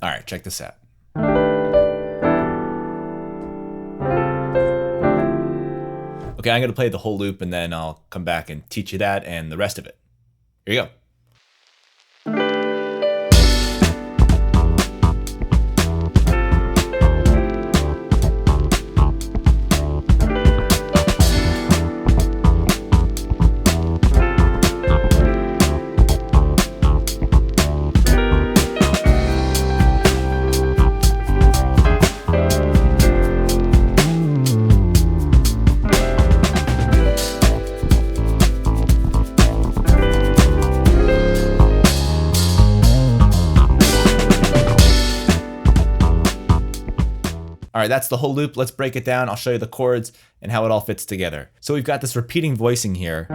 All right, check this out. Okay, I'm gonna play the whole loop and then I'll come back and teach you that and the rest of it. Here you go. All right, that's the whole loop. Let's break it down. I'll show you the chords and how it all fits together. So we've got this repeating voicing here,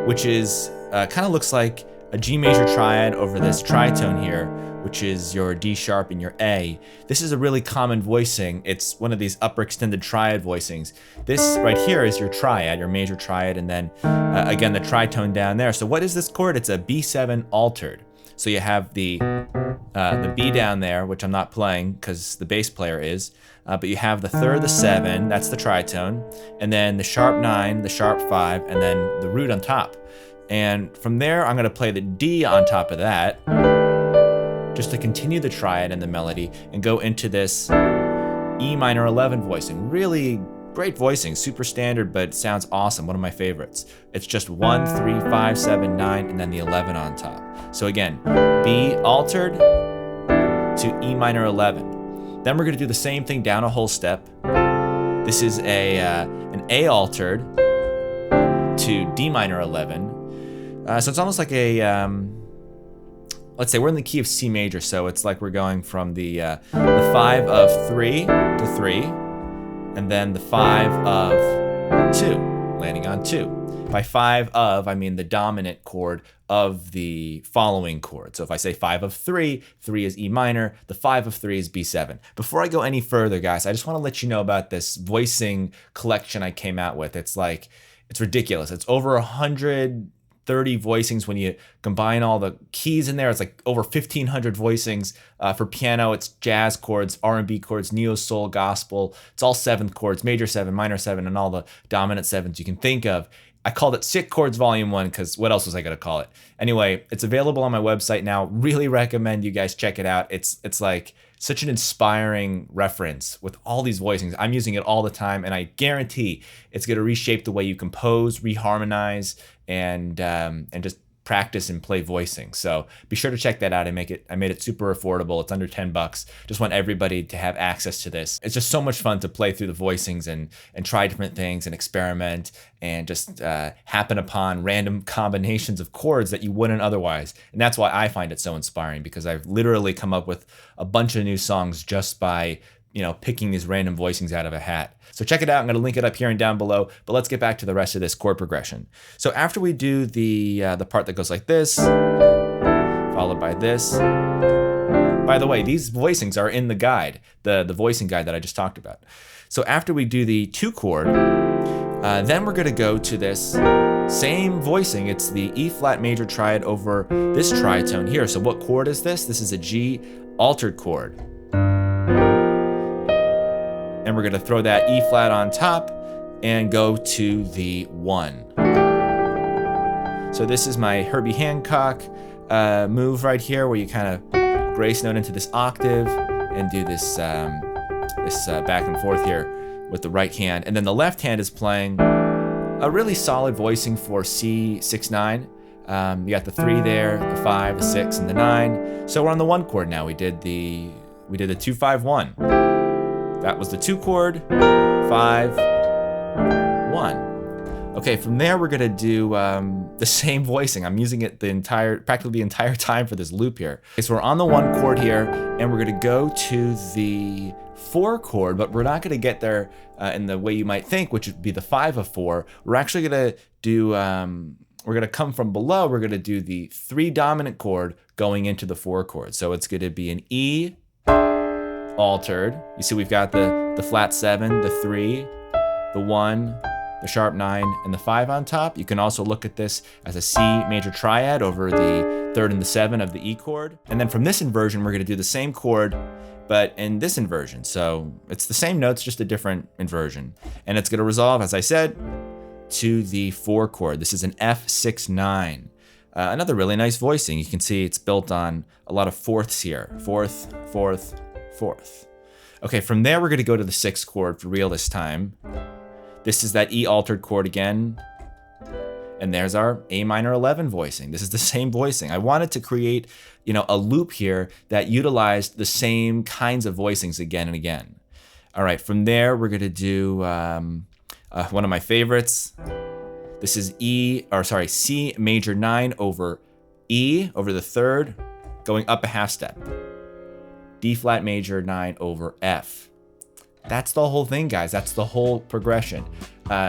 which is kind of looks like a G major triad over this tritone here, which is your D sharp and your A. This is a really common voicing. It's one of these upper extended triad voicings. This right here is your triad, your major triad, and then again, the tritone down there. So what is this chord? It's a B7 altered. So you have the B down there, which I'm not playing because the bass player is, but you have the third, the 7, that's the tritone, and then the sharp 9, the sharp 5, and then the root on top. And from there, I'm gonna play the D on top of that, just to continue the triad and the melody, and go into this E minor 11 voicing. Really great voicing, super standard, but sounds awesome, one of my favorites. It's just 1, 3, 5, 7, 9, and then the 11 on top. So again, B altered to E minor 11. Then we're gonna do the same thing down a whole step. This is an A altered to D minor 11. So it's almost like a, let's say we're in the key of C major, so it's like we're going from the 5 of 3 to 3, and then the 5 of 2, landing on 2. By 5 of, I mean the dominant chord of the following chord. So if I say 5 of 3, 3 is E minor, the 5 of 3 is B7. Before I go any further, guys, I just want to let you know about this voicing collection I came out with. It's ridiculous. It's over 130 voicings when you combine all the keys in there. It's like over 1,500 voicings. For piano, it's jazz chords, R&B chords, neo soul, gospel. It's all 7th chords, major 7, minor 7, and all the dominant 7s you can think of. I called it Sick Chords Volume 1 because what else was I going to call it? Anyway, it's available on my website now. Really recommend you guys check it out. It's like such an inspiring reference with all these voicings. I'm using it all the time, and I guarantee it's going to reshape the way you compose, reharmonize, and just practice and play voicing. So be sure to check that out. I made it super affordable. It's under $10. Just want everybody to have access to this. It's just so much fun to play through the voicings and try different things and experiment and just happen upon random combinations of chords that you wouldn't otherwise. And that's why I find it so inspiring, because I've literally come up with a bunch of new songs just by picking these random voicings out of a hat. So check it out. I'm going to link it up here and down below, but let's get back to the rest of this chord progression. So after we do the part that goes like this, followed by this. By the way, these voicings are in the guide, the voicing guide that I just talked about. So after we do the 2 chord, then we're going to go to this same voicing. It's the E flat major triad over this tritone here. So what chord is this? This is a G altered chord. And we're gonna throw that E flat on top and go to the 1. So this is my Herbie Hancock move right here, where you kind of grace note into this octave and do this back and forth here with the right hand. And then the left hand is playing a really solid voicing for C6-9. You got the 3 there, the 5, the 6, and the 9. So we're on the 1 chord now. We did the 2-5-1. That was the 2 chord, 5, 1. Okay, from there we're gonna do the same voicing. I'm using it practically the entire time for this loop here. Okay, so we're on the 1 chord here, and we're gonna go to the 4 chord, but we're not gonna get there in the way you might think, which would be the 5 of 4. We're actually gonna do, we're gonna come from below, we're gonna do the 3 dominant chord going into the 4 chord. So it's gonna be an E altered. You see we've got the flat 7, the 3, the 1, the sharp 9, and the 5 on top. You can also look at this as a C major triad over the 3rd and the 7 of the E chord. And then from this inversion, we're gonna do the same chord, but in this inversion. So it's the same notes, just a different inversion. And it's gonna resolve, as I said, to the 4 chord. This is an F6-9. Another really nice voicing. You can see it's built on a lot of fourths here. 4th, 4th, 4th. Okay, from there, we're gonna go to the 6th chord for real this time. This is that E altered chord again. And there's our A minor 11 voicing. This is the same voicing. I wanted to create, a loop here that utilized the same kinds of voicings again and again. All right, from there, we're gonna do one of my favorites. This is C major 9 over E over the 3rd, going up a half step. D flat major 9 over F. That's the whole thing, guys. That's the whole progression.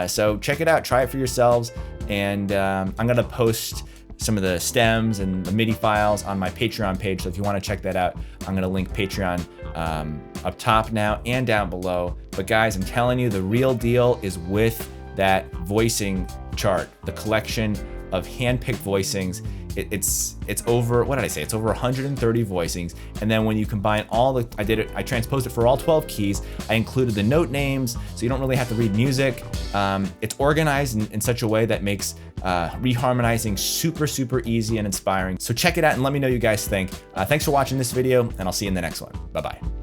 So check it out, try it for yourselves. And I'm gonna post some of the stems and the MIDI files on my Patreon page. So if you wanna check that out, I'm gonna link Patreon up top now and down below. But guys, I'm telling you, the real deal is with that voicing chart, the collection of hand-picked voicings. It's over, what did I say? It's over 130 voicings. And then when you combine I transposed it for all 12 keys. I included the note names, so you don't really have to read music. It's organized in such a way that makes reharmonizing super, super easy and inspiring. So check it out and let me know what you guys think. Thanks for watching this video, and I'll see you in the next one. Bye-bye.